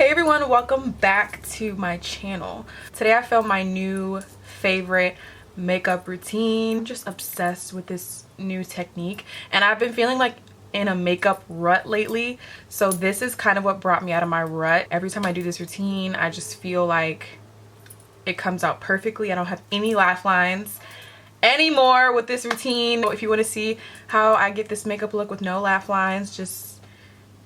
Hey everyone, welcome back to my channel. Today I filmed my new favorite makeup routine. I'm just obsessed with this new technique and I've been feeling like in a makeup rut lately, so this is kind of what brought me out of my rut. Every time I do this routine I just feel like it comes out perfectly. I don't have any laugh lines anymore with this routine. If you want to see how I get this makeup look with no laugh lines, just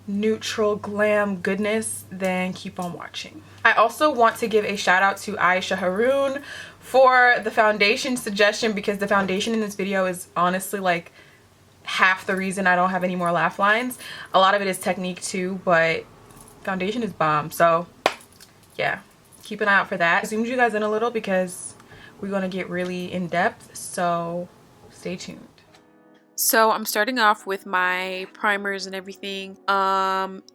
neutral glam goodness, then keep on watching. I also want to give a shout out to Aisha Haroon for the foundation suggestion, because the foundation in this video is honestly like half the reason I don't have any more laugh lines. A lot of it is technique too, but foundation is bomb. So yeah, keep an eye out for that. I zoomed you guys in a little because we're gonna get really in depth, so stay tuned. So I'm starting off with my primers and everything.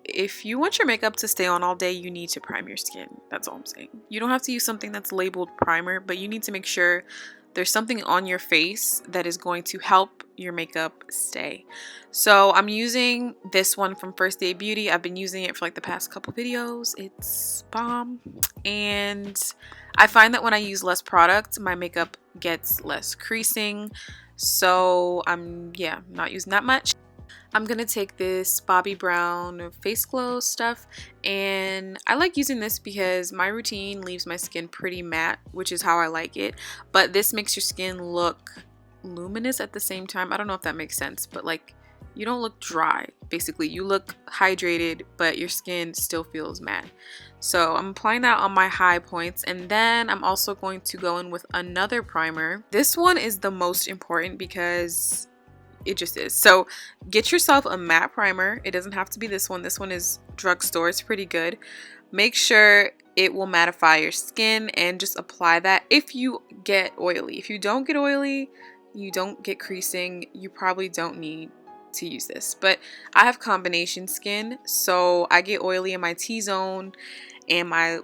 If you want your makeup to stay on all day, you need to prime your skin. That's all I'm saying. You don't have to use something that's labeled primer, but you need to make sure there's something on your face that is going to help your makeup stay. So I'm using this one from First Day Beauty. I've been using it for like the past couple videos. It's bomb. And I find that when I use less product, my makeup gets less creasing. So I'm not using that much. I'm gonna take this Bobbi Brown face glow stuff, and I like using this because my routine leaves my skin pretty matte, which is how I like it, but this makes your skin look luminous at the same time. I don't know if that makes sense, but like you don't look dry. Basically you look hydrated, but your skin still feels matte. So I'm applying that on my high points, and then I'm also going to go in with another primer. This one is the most important because it just is. So get yourself a matte primer. It doesn't have to be this one. This one is drugstore. It's pretty good. Make sure it will mattify your skin and just apply that if you get oily. If you don't get oily, you don't get creasing, you probably don't need to use this. But I have combination skin, so I get oily in my T-zone and my,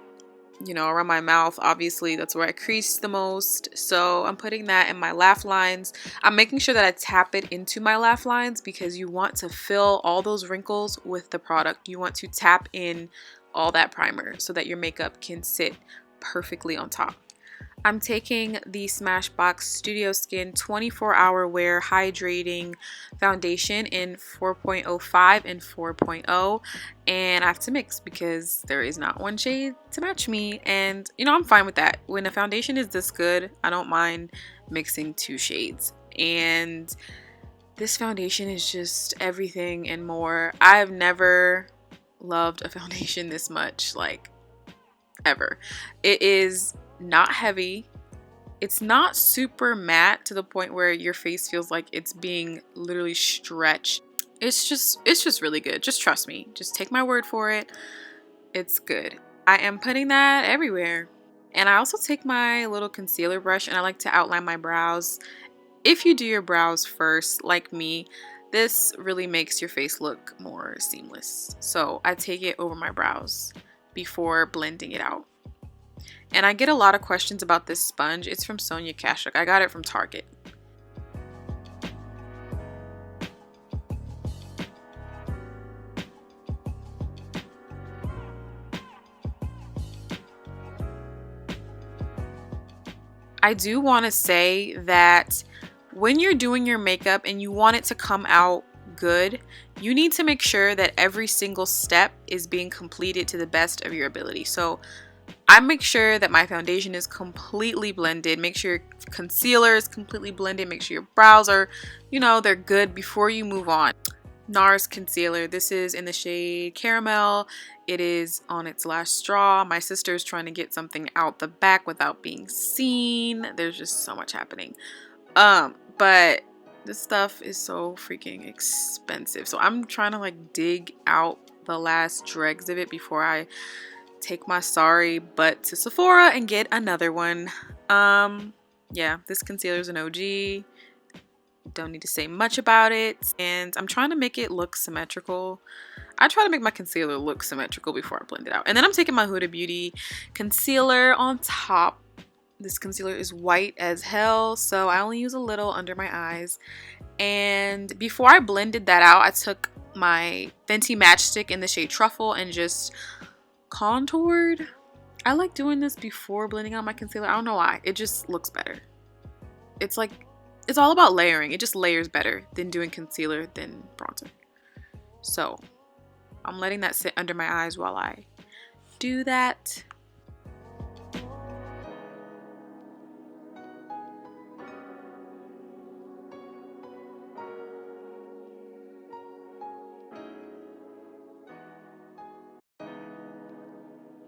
around my mouth. Obviously that's where I crease the most, so I'm putting that in my laugh lines. I'm making sure that I tap it into my laugh lines because you want to fill all those wrinkles with the product. You want to tap in all that primer so that your makeup can sit perfectly on top. I'm taking the Smashbox Studio Skin 24-Hour Wear Hydrating Foundation in 4.05 and 4.0, and I have to mix because there is not one shade to match me, and I'm fine with that. When a foundation is this good, I don't mind mixing two shades, and this foundation is just everything and more. I have never loved a foundation this much, like ever. It is not heavy, it's not super matte to the point where your face feels like it's being literally stretched. It's just really good. Just trust me, just take my word for it, it's good. I am putting that everywhere. And I also take my little concealer brush and I like to outline my brows. If you do your brows first, like me, this really makes your face look more seamless. So I take it over my brows before blending it out. And I get a lot of questions about this sponge. It's from Sonia Kashuk. I got it from Target. I do want to say that when you're doing your makeup and you want it to come out good, you need to make sure that every single step is being completed to the best of your ability. So I make sure that my foundation is completely blended. Make sure your concealer is completely blended. Make sure your brows are, they're good before you move on. Nars Concealer. This is in the shade Caramel. It is on its last straw. My sister is trying to get something out the back without being seen. There's just so much happening. But this stuff is so freaking expensive. So I'm trying to like dig out the last dregs of it before I take my sorry butt to Sephora and get another one. Yeah, this concealer is an OG. Don't need to say much about it, and I'm trying to make it look symmetrical. I try to make my concealer look symmetrical before I blend it out. And then I'm taking my Huda Beauty concealer on top. This concealer is white as hell, so I only use a little under my eyes. And before I blended that out, I took my Fenty matchstick in the shade Truffle and just contoured. I like doing this before blending out my concealer. I don't know why. It just looks better. It's like, it's all about layering. It just layers better than doing concealer than bronzer. So I'm letting that sit under my eyes while I do that.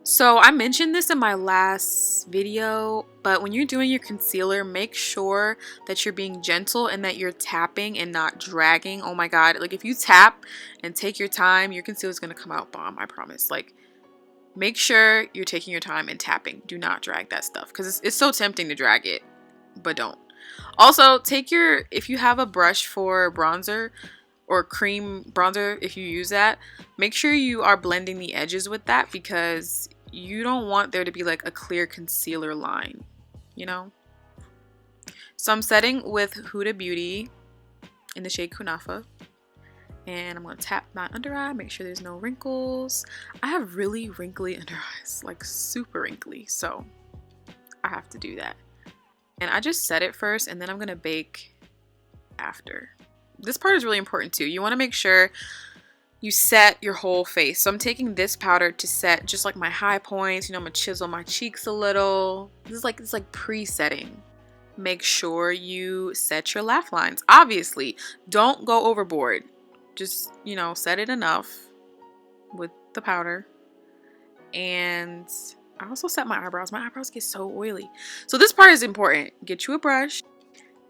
So I mentioned this in my last video, but when you're doing your concealer, make sure that you're being gentle and that you're tapping and not dragging. Oh my god, like if you tap and take your time, your concealer is going to come out bomb, I promise. Like, make sure you're taking your time and tapping. Do not drag that stuff because it's so tempting to drag it, but don't. Also, if you have a brush for bronzer or cream bronzer, if you use that, make sure you are blending the edges with that because you don't want there to be like a clear concealer line, you know? So I'm setting with Huda Beauty in the shade Kunafa. And I'm going to tap my under eye, make sure there's no wrinkles. I have really wrinkly under eyes, like super wrinkly, so I have to do that. And I just set it first and then I'm going to bake after. This part is really important too. You want to make sure you set your whole face. So I'm taking this powder to set just like my high points. You know, I'm gonna chisel my cheeks a little. It's like pre-setting. Make sure you set your laugh lines. Obviously, don't go overboard. Just, you know, set it enough with the powder. And I also set my eyebrows. My eyebrows get so oily. So this part is important. Get you a brush.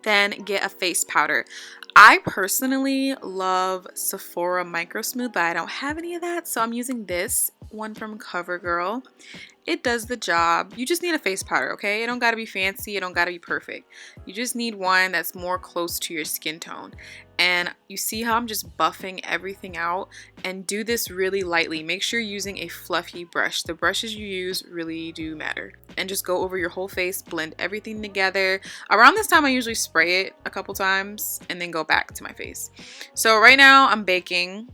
Then get a face powder. I personally love Sephora Microsmooth, but I don't have any of that, so I'm using this one from Covergirl. It does the job. You just need a face powder, okay? It don't gotta be fancy, it don't gotta be perfect. You just need one that's more close to your skin tone. And you see how I'm just buffing everything out? And do this really lightly. Make sure you're using a fluffy brush. The brushes you use really do matter. And just go over your whole face, blend everything together. Around this time I usually spray it a couple times and then go back to my face. So right now I'm baking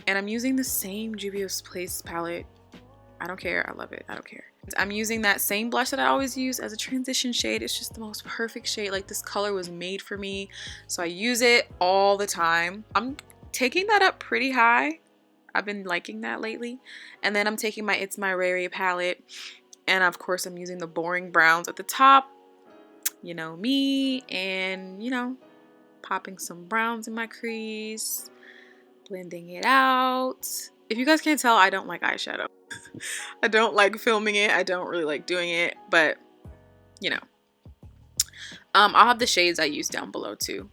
and I'm using the same Juvia's Place palette. I don't care, I love it, I don't care. I'm using that same blush that I always use as a transition shade. It's just the most perfect shade. Like, this color was made for me, so I use it all the time. I'm taking that up pretty high. I've been liking that lately. And then I'm taking my ItsMyRayeRaye palette, and of course I'm using the boring browns at the top. You know me, and you know, popping some browns in my crease, blending it out. If you guys can't tell, I don't like eyeshadow. I don't like filming it. I don't really like doing it, but you know. I'll have the shades I use down below too.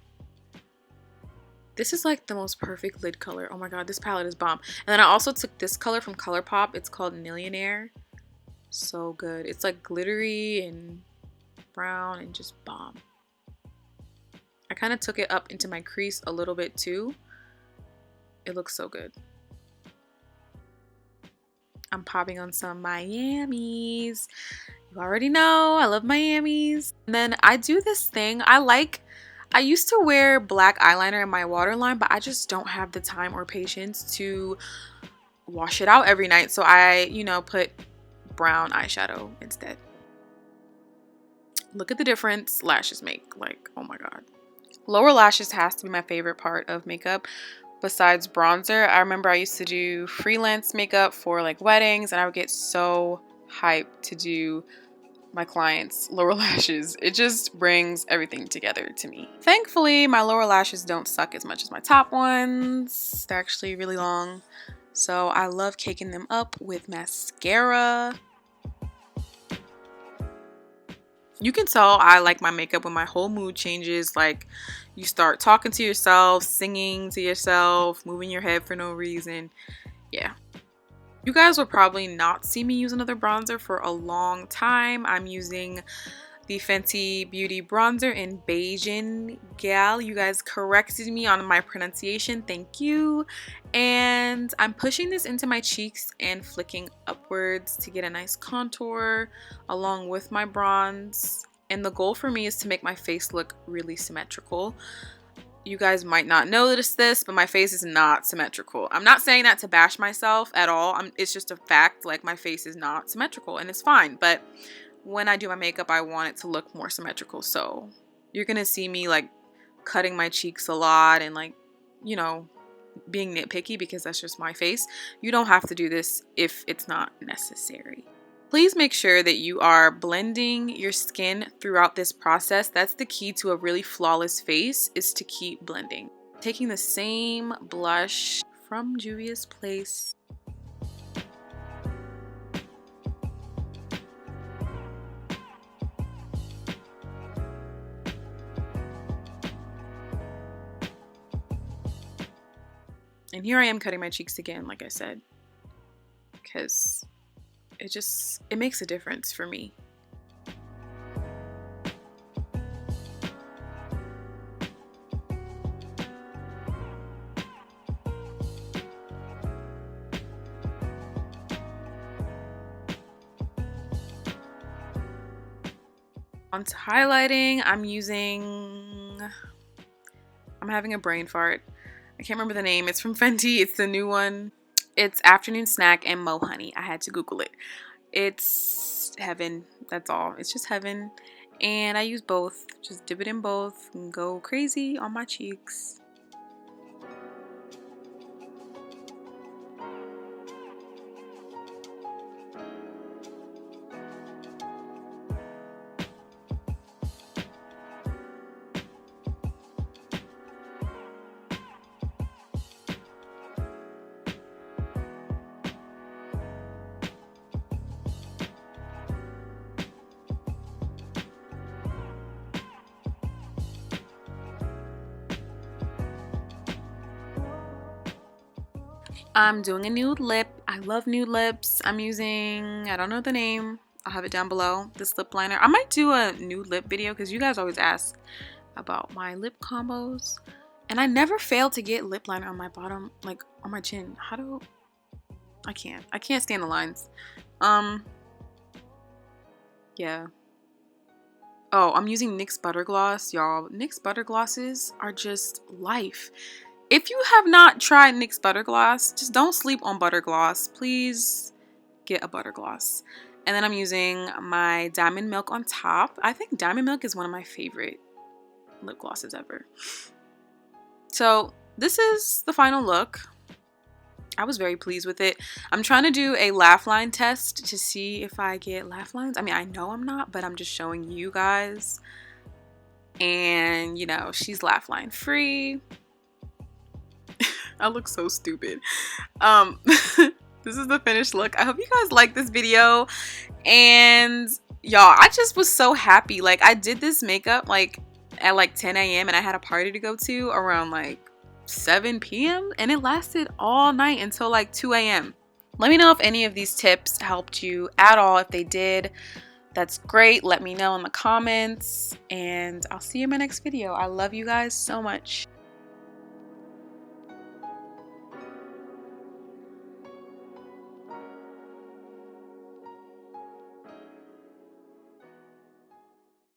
This is like the most perfect lid color. Oh my god, this palette is bomb. And then I also took this color from Colourpop. It's called Nillionare. So good. It's like glittery and brown and just bomb. I kind of took it up into my crease a little bit too. It looks so good. I'm popping on some Miamis. You already know I love Miamis. And then I do this thing. I used to wear black eyeliner in my waterline, but I just don't have the time or patience to wash it out every night. So I, you know, put brown eyeshadow instead. Look at the difference lashes make. Like, oh my god. Lower lashes has to be my favorite part of makeup. Besides bronzer, I remember I used to do freelance makeup for like weddings, and I would get so hyped to do my clients' lower lashes. It just brings everything together to me. Thankfully, my lower lashes don't suck as much as my top ones. They're actually really long, so I love caking them up with mascara. You can tell I like my makeup when my whole mood changes. Like, you start talking to yourself, singing to yourself, moving your head for no reason. Yeah. You guys will probably not see me use another bronzer for a long time. I'm using the Fenty Beauty bronzer in Bajan Gyal. You guys corrected me on my pronunciation. Thank you. And I'm pushing this into my cheeks and flicking upwards to get a nice contour along with my bronze. And the goal for me is to make my face look really symmetrical. you guys might not notice this, but my face is not symmetrical. I'm not saying that to bash myself at all. It's just a fact. Like, my face is not symmetrical, and it's fine. But when I do my makeup, I want it to look more symmetrical. So you're gonna see me like cutting my cheeks a lot and like, you know, being nitpicky because that's just my face. You don't have to do this if it's not necessary. Please make sure that you are blending your skin throughout this process. That's the key to a really flawless face, is to keep blending. Taking the same blush from Juvia's Place. And here I am cutting my cheeks again, like I said, because it makes a difference for me. On to highlighting, I'm having a brain fart. I can't remember the name. It's from Fenty. It's the new one. It's Afternoon Snack and Mo Honey. I had to Google it. It's heaven. That's all. It's just heaven. And I use both. Just dip it in both and go crazy on my cheeks. I'm doing a nude lip. I love nude lips. I'm using, I don't know the name. I'll have it down below. This lip liner. I might do a nude lip video because you guys always ask about my lip combos. And I never fail to get lip liner on my bottom, like on my chin. I can't stand the lines. Yeah. Oh, I'm using NYX Butter Gloss, y'all. NYX Butter Glosses are just life. If you have not tried NYX Butter Gloss, just don't sleep on Butter Gloss. Please get a Butter Gloss. And then I'm using my Diamond Milk on top. I think Diamond Milk is one of my favorite lip glosses ever. So this is the final look. I was very pleased with it. I'm trying to do a laugh line test to see if I get laugh lines. I mean, I know I'm not, but I'm just showing you guys. And, you know, she's laugh line free. I look so stupid. This is the finished look. I hope you guys like this video. And y'all, I just was so happy. Like, I did this makeup like at like 10 a.m. and I had a party to go to around like 7 p.m. and it lasted all night until like 2 a.m. Let me know if any of these tips helped you at all. If they did, that's great. Let me know in the comments and I'll see you in my next video. I love you guys so much.